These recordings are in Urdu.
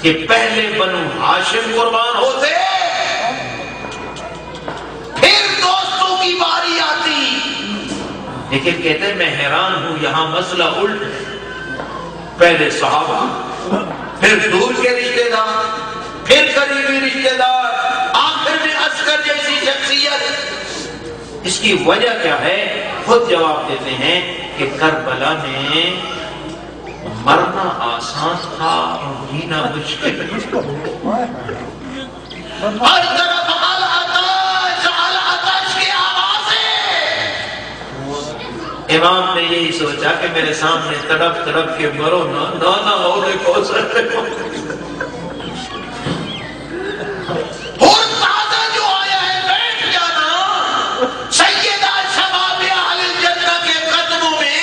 کہ پہلے بنو ہاشم قربان ہوتے، پھر دوستوں کی باری آتی. لیکن کہتے ہیں میں حیران ہوں یہاں مسئلہ الٹ ہے. پہلے صحابہ، پھر دور کے رشتہ دار، پھر قریبی رشتہ دار، آخر میں عسکر جیسی شخصیت. اس کی وجہ کیا ہے؟ خود جواب دیتے ہیں کہ کربلا میں مرنا آسان تھا اور جینا مشکل. ہر طرف العطش کی آوازیں. امام نے یہی سوچا کہ میرے سامنے تڑپ تڑپ کے مرو نہ اور تازہ جو آیا ہے بیٹھ جانا. سیدہ شباب اہل الجنہ کے قدموں میں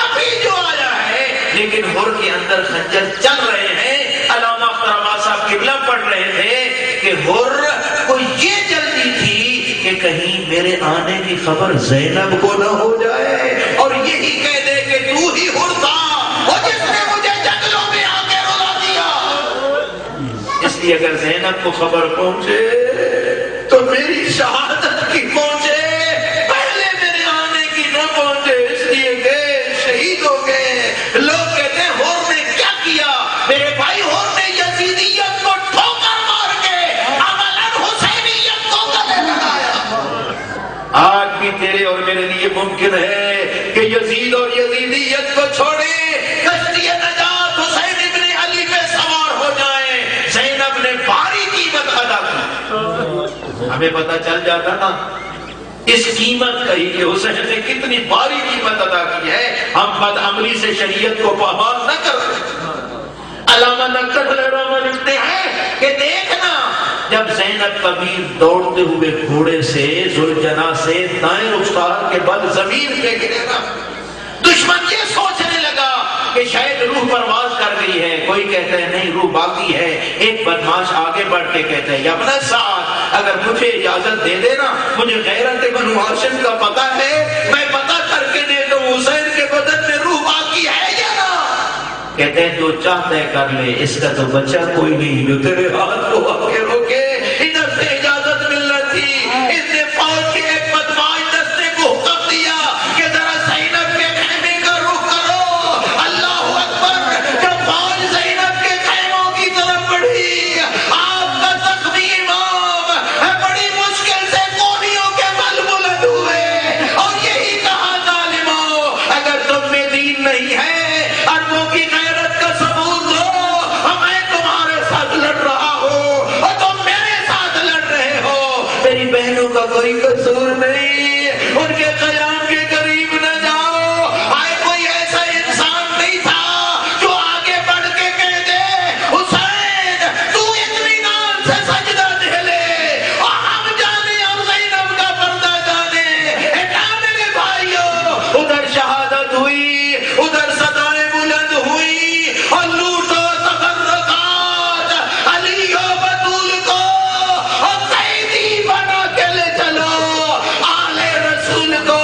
ابھی جو آیا ہے، لیکن حر کے اندر خنجر چل رہے ہیں. علامہ فرما صاحب قبلہ پڑھ رہے تھے کہ حر کو یہ جلدی تھی کہ کہیں میرے آنے کی خبر زینب کو نہ ہو جائے اور یہی کہہ دے کہ تو ہی حر تھا وہ جس نے مجھے جنگلوں میں آ کے رلا دیا. اس لیے اگر زینب کو خبر پہنچے تو میری شہادت کی پہنچے، پہلے میرے آنے کی نہ پہنچے. اس لیے کہ شہید ہو گئے. لوگ کہتے ہیں حر نے کیا کیا؟ میرے بھائی حر نے یزیدیت کو ٹھوکر مار کے عملاً حسینیت کو گلے لگایا. آج بھی تیرے اور میرے لیے ممکن ہے کہ یزید اور یزیدیت کو چھوڑیں، کشتی نجات حسین ابن علی پہ سوار ہو جائیں. زینب نے بھاری قیمت ادا کی. ہمیں پتہ چل جاتا نا اس قیمت کا ہی کہ حسین نے کتنی بھاری قیمت ادا کی ہے، ہم بد عملی سے شریعت کو پامال نہ کرتے. علامہ نقد رحمہ لکھتے ہیں کہ دیکھنا جب زینب کبیر دوڑتے ہوئے گھوڑے سے ذوالجناح سے دائیں رخسار کے بل زمین پہ گرے نا، دشمن یہ سوچنے لگا کہ شاید روح پرواز کر گئی ہے. کوئی کہتا ہے نہیں روح باقی ہے. ایک بدماش آگے بڑھ کے کہتا ہے یا ابن سعد اگر مجھے اجازت دے دینا، مجھے غیرت بنو ہاشم کا پتہ ہے، میں پتہ کر کے دے دوں حسین کے بدن میں روح باقی ہے یا نہ. کہتے ہیں جو چاہتا ہے کر لے، اس کا تو بچہ کوئی نہیں جو تیرے ہاتھ کو آگے روکے. ادھر سے اجازت ملنا تھی. اس نے فوج کے ایک بدماش دستے کو حکم دیا کہ ذرا زینب کے خیمے کا رخ کرو. اللہ اکبر. جب فوج زینب کے خیموں کی طرف بڑھی، آپ کا زخمی امام بڑی مشکل سے کوہنیوں کے بل بلند ہوئے اور یہی کہا ظالموں اگر تم میں دین نہیں ہے، اربوں کی غیرت کا ثبوت دو. میں تمہارے ساتھ لڑ رہا ہوں اور تم میرے ساتھ لڑ رہے ہو. میری بہنوں کا کوئی قصور نہیں، ان کے قیام کے قریب نہ جاؤ. آئے کوئی ایسا انسان نہیں تھا جو آگے بڑھ کے کہہ دے حسین تو اطمینان سے سجدہ دے لے اور ہم جانے اور زینب کا پردہ جانے. میرے بھائیوں ادھر شہادت ہوئی، ادھر صدائیں بلند ہوئی اور لوٹو تفرقات علی و بطول کو اور قیدی بنا کے لے چلو آل رسول کو.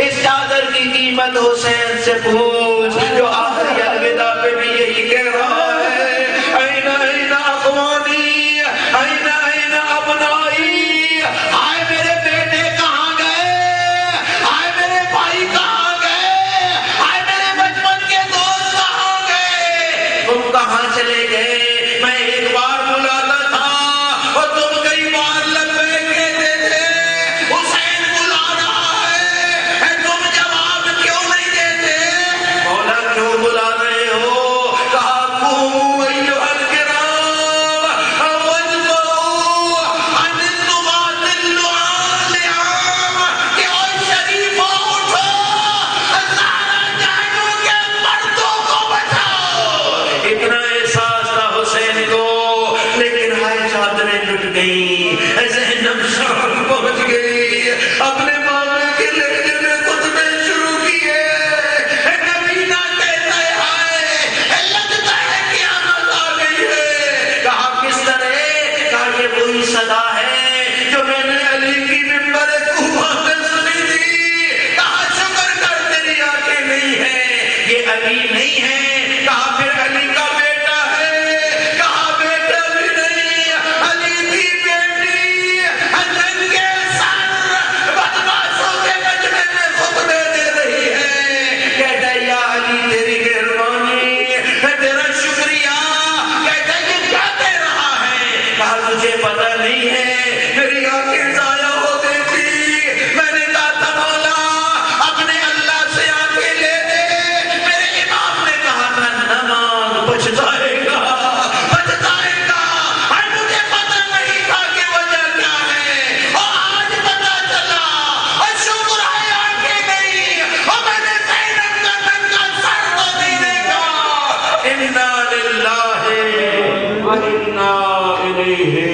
اس چادر کی قیمت حسین سے پوچھ جو آخری الوداع پہ بھی یہی کہہ رہا ہے این این اخوانی این این ابنائی. آئے میرے بیٹے کہاں گئے؟ آئے میرے بھائی کہاں گئے؟ آئے میرے بچپن کے دوست کہاں گئے؟ تم کہاں چلے گئے؟ میں ایک بار بلاتا تھا اور تم کئی بار لبیک کہتے تھے. حسین بلا رہا ہے، تم جواب کیوں نہیں دیتے؟ رہی ہے، میری آنکھیں ضائع ہو گئی تھی، میں نے کہا تھا مولا اپنے اللہ سے آنکھیں لے دے، میرے امام نے کہا تھا نماز بچ جائے گا بچ جائے گا، اور مجھے پتہ نہیں تھا کہ وجہ کیا ہے، اور آج پتہ چلا، اور شکر ہے آنکھیں نہیں، اور میں نے زینب کا ننگا سر تو نہیں دیکھا۔ انا للہ و انا الیہ